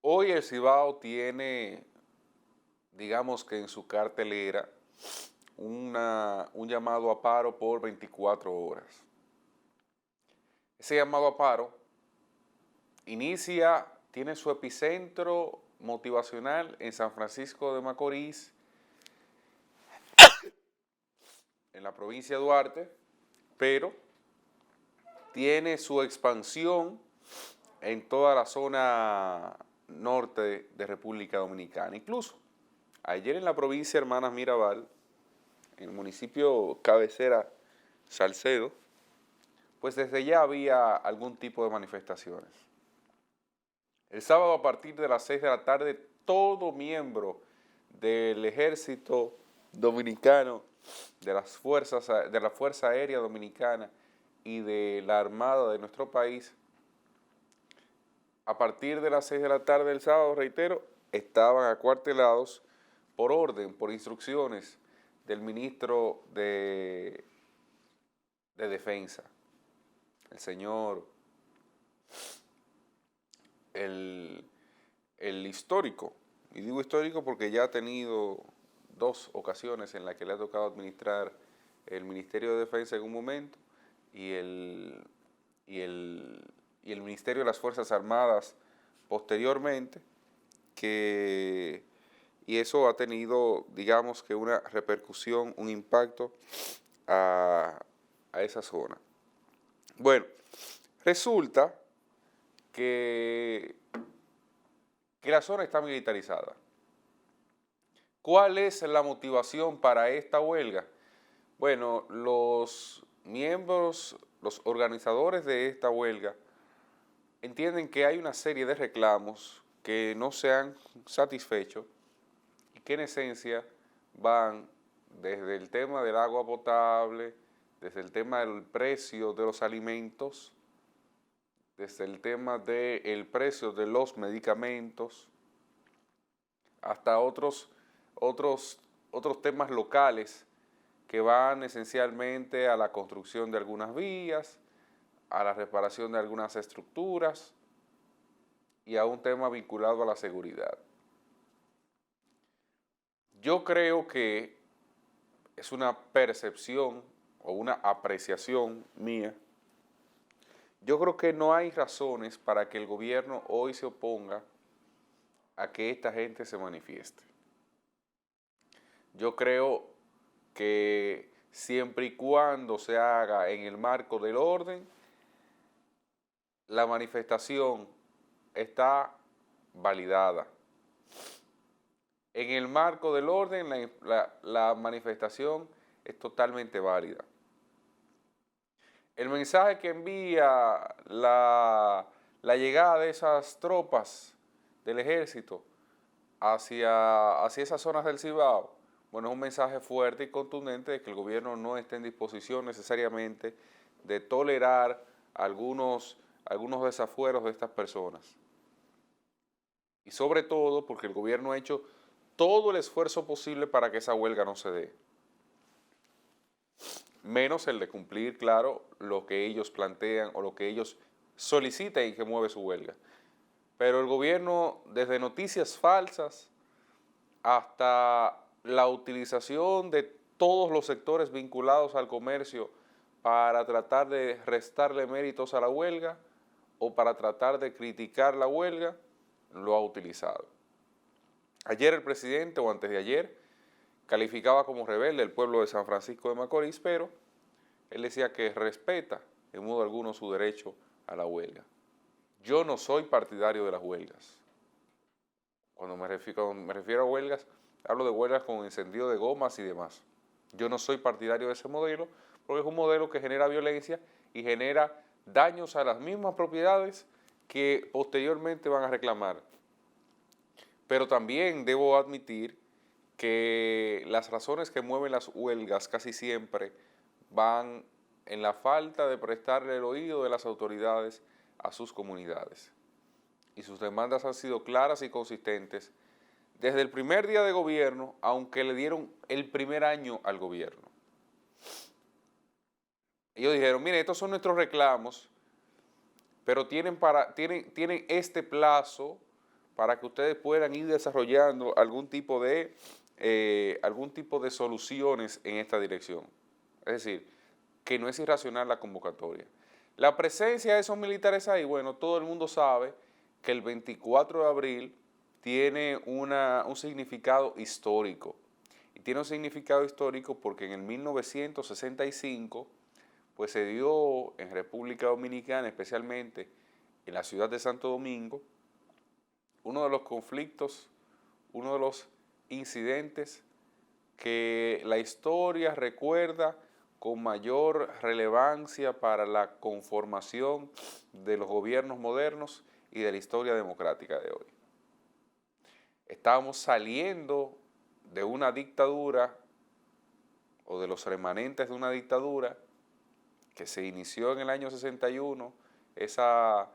Hoy el Cibao tiene, digamos que en su cartelera, un llamado a paro por 24 horas. Ese llamado a paro tiene su epicentro motivacional en San Francisco de Macorís, en la provincia de Duarte, pero tiene su expansión en toda la zona norte de República Dominicana. Incluso ayer en la provincia de Hermanas Mirabal, en el municipio cabecera Salcedo, pues desde ya había algún tipo de manifestaciones. El sábado a partir de las 6 de la tarde, todo miembro del Ejército Dominicano, de la Fuerza Aérea Dominicana y de la Armada de nuestro país, a partir de las 6 de la tarde del sábado, reitero, estaban acuartelados por orden, por instrucciones del ministro de Defensa, el señor, el, el histórico, y digo histórico porque ya ha tenido dos ocasiones en las que le ha tocado administrar el Ministerio de Defensa en un momento y y el Ministerio de las Fuerzas Armadas posteriormente, y eso ha tenido, digamos que una repercusión, un impacto a esa zona. Bueno, resulta que, que la zona está militarizada. ¿Cuál es la motivación para esta huelga? Bueno, los miembros, los organizadores de esta huelga entienden que hay una serie de reclamos que no se han satisfecho y que en esencia van desde el tema del agua potable, desde el tema del precio de los alimentos, desde el tema del precio de los medicamentos, hasta otros temas locales que van esencialmente a la construcción de algunas vías, a la reparación de algunas estructuras y a un tema vinculado a la seguridad. Yo creo que es una percepción o una apreciación mía. Yo creo que no hay razones para que el gobierno hoy se oponga a que esta gente se manifieste. Yo creo que siempre y cuando se haga en el marco del orden, la manifestación está validada. En el marco del orden, la manifestación es totalmente válida. El mensaje que envía la llegada de esas tropas del ejército hacia esas zonas del Cibao, bueno, es un mensaje fuerte y contundente de que el gobierno no está en disposición necesariamente de tolerar algunos desafueros de estas personas. Y sobre todo porque el gobierno ha hecho todo el esfuerzo posible para que esa huelga no se dé. Menos el de cumplir, claro, lo que ellos plantean o lo que ellos solicitan y que mueve su huelga. Pero el gobierno, desde noticias falsas hasta la utilización de todos los sectores vinculados al comercio para tratar de restarle méritos a la huelga o para tratar de criticar la huelga, lo ha utilizado. Ayer el presidente, o antes de ayer, calificaba como rebelde el pueblo de San Francisco de Macorís, pero él decía que respeta en modo alguno su derecho a la huelga. Yo no soy partidario de las huelgas. Cuando me refiero a huelgas, hablo de huelgas con encendido de gomas y demás. Yo no soy partidario de ese modelo porque es un modelo que genera violencia y genera daños a las mismas propiedades que posteriormente van a reclamar. Pero también debo admitir que las razones que mueven las huelgas casi siempre van en la falta de prestarle el oído de las autoridades a sus comunidades. Y sus demandas han sido claras y consistentes desde el primer día de gobierno, aunque le dieron el primer año al gobierno. Ellos dijeron, mire, estos son nuestros reclamos, pero tienen este plazo para que ustedes puedan ir desarrollando algún tipo de soluciones en esta dirección. Es decir, que no es irracional la convocatoria. La presencia de esos militares ahí, bueno, todo el mundo sabe que el 24 de abril tiene un significado histórico. Y tiene un significado histórico porque en el 1965, pues se dio en República Dominicana, especialmente en la ciudad de Santo Domingo, uno de los conflictos, uno de los incidentes que la historia recuerda con mayor relevancia para la conformación de los gobiernos modernos y de la historia democrática de hoy. Estábamos saliendo de una dictadura o de los remanentes de una dictadura que se inició en el año 61, esa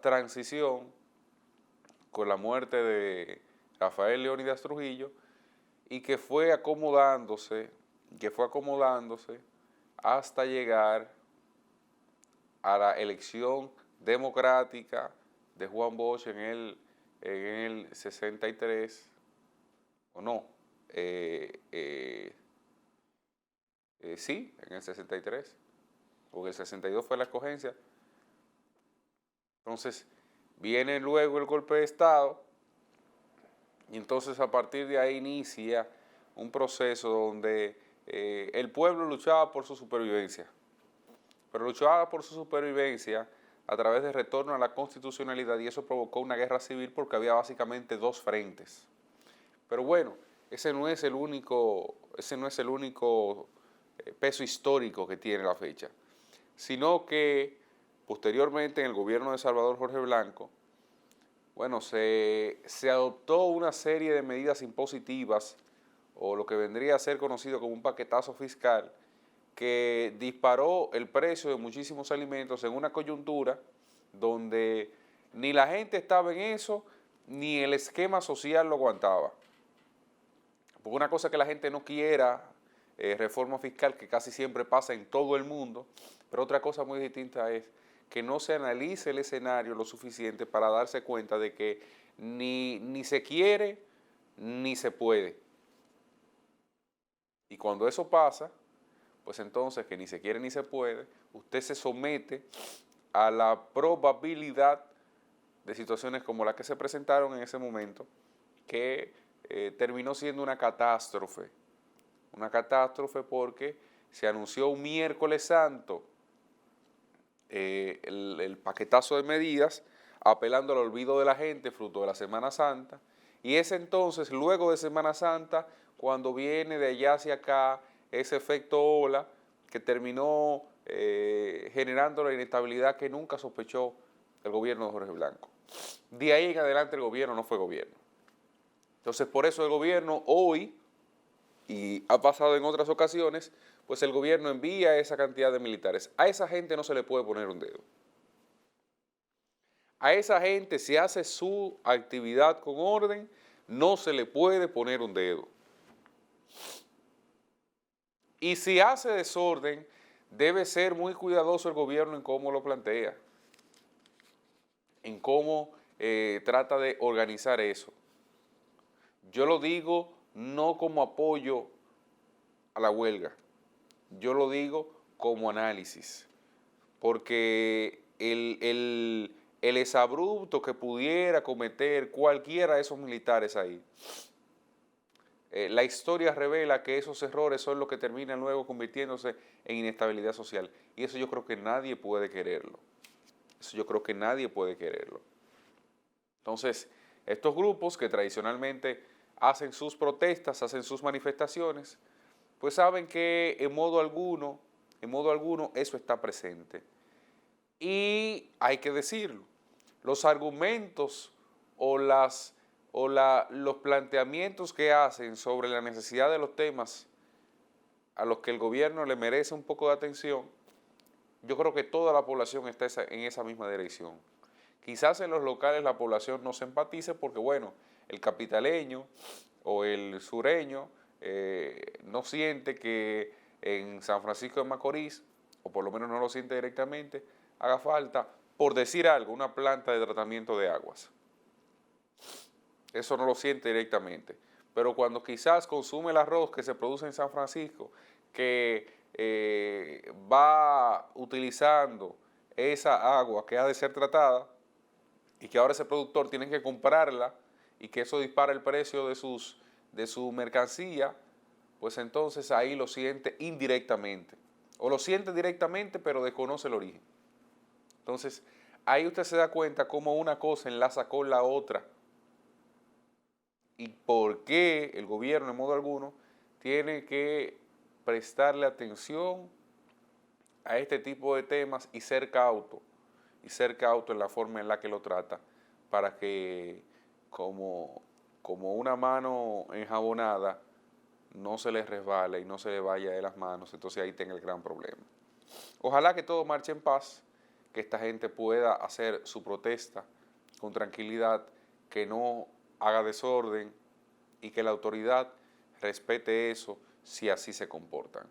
transición con la muerte de Rafael Leónidas Trujillo, y que fue acomodándose hasta llegar a la elección democrática de Juan Bosch en el 63, o no, sí, en el 63, porque el 62 fue la escogencia. Entonces, viene luego el golpe de Estado, y entonces a partir de ahí inicia un proceso donde el pueblo luchaba por su supervivencia, pero luchaba por su supervivencia a través de retorno a la constitucionalidad, y eso provocó una guerra civil porque había básicamente dos frentes. Pero bueno, ese no es el único peso histórico que tiene la fecha, sino que posteriormente en el gobierno de Salvador Jorge Blanco, bueno, se adoptó una serie de medidas impositivas, o lo que vendría a ser conocido como un paquetazo fiscal, que disparó el precio de muchísimos alimentos en una coyuntura donde ni la gente estaba en eso, ni el esquema social lo aguantaba. Porque una cosa es que la gente no quiera reforma fiscal, que casi siempre pasa en todo el mundo, pero otra cosa muy distinta es que no se analice el escenario lo suficiente para darse cuenta de que ni se quiere ni se puede. Y cuando eso pasa, pues entonces que ni se quiere ni se puede, usted se somete a la probabilidad de situaciones como las que se presentaron en ese momento, que terminó siendo una catástrofe porque se anunció un miércoles santo el paquetazo de medidas, apelando al olvido de la gente, fruto de la Semana Santa, y es entonces, luego de Semana Santa, cuando viene de allá hacia acá ese efecto ola que terminó generando la inestabilidad que nunca sospechó el gobierno de Jorge Blanco. De ahí en adelante el gobierno no fue gobierno. Entonces, por eso el gobierno hoy, y ha pasado en otras ocasiones, pues el gobierno envía esa cantidad de militares. A esa gente no se le puede poner un dedo. A esa gente, si hace su actividad con orden, no se le puede poner un dedo. Y si hace desorden, debe ser muy cuidadoso el gobierno en cómo lo plantea, en cómo trata de organizar eso. Yo lo digo no como apoyo a la huelga, yo lo digo como análisis, porque el exabrupto que pudiera cometer cualquiera de esos militares ahí, la historia revela que esos errores son los que terminan luego convirtiéndose en inestabilidad social, y eso yo creo que nadie puede quererlo. Entonces, estos grupos que tradicionalmente hacen sus protestas, hacen sus manifestaciones, pues saben que en modo alguno eso está presente. Y hay que decirlo, los argumentos o los planteamientos que hacen sobre la necesidad de los temas a los que el gobierno le merece un poco de atención, yo creo que toda la población está en esa misma dirección. Quizás en los locales la población no se empatice porque, bueno, el capitaleño o el sureño no siente que en San Francisco de Macorís, o por lo menos no lo siente directamente, haga falta, por decir algo, una planta de tratamiento de aguas. Eso no lo siente directamente. Pero cuando quizás consume el arroz que se produce en San Francisco, que va utilizando esa agua que ha de ser tratada y que ahora ese productor tiene que comprarla y que eso dispara el precio de su mercancía, pues entonces ahí lo siente indirectamente. O lo siente directamente, pero desconoce el origen. Entonces, ahí usted se da cuenta cómo una cosa enlaza con la otra y por qué el gobierno, en modo alguno, tiene que prestarle atención a este tipo de temas y ser cauto en la forma en la que lo trata, para que como una mano enjabonada no se le resbale y no se le vaya de las manos, entonces ahí tenga el gran problema. Ojalá que todo marche en paz, que esta gente pueda hacer su protesta con tranquilidad, que no haga desorden y que la autoridad respete eso si así se comportan.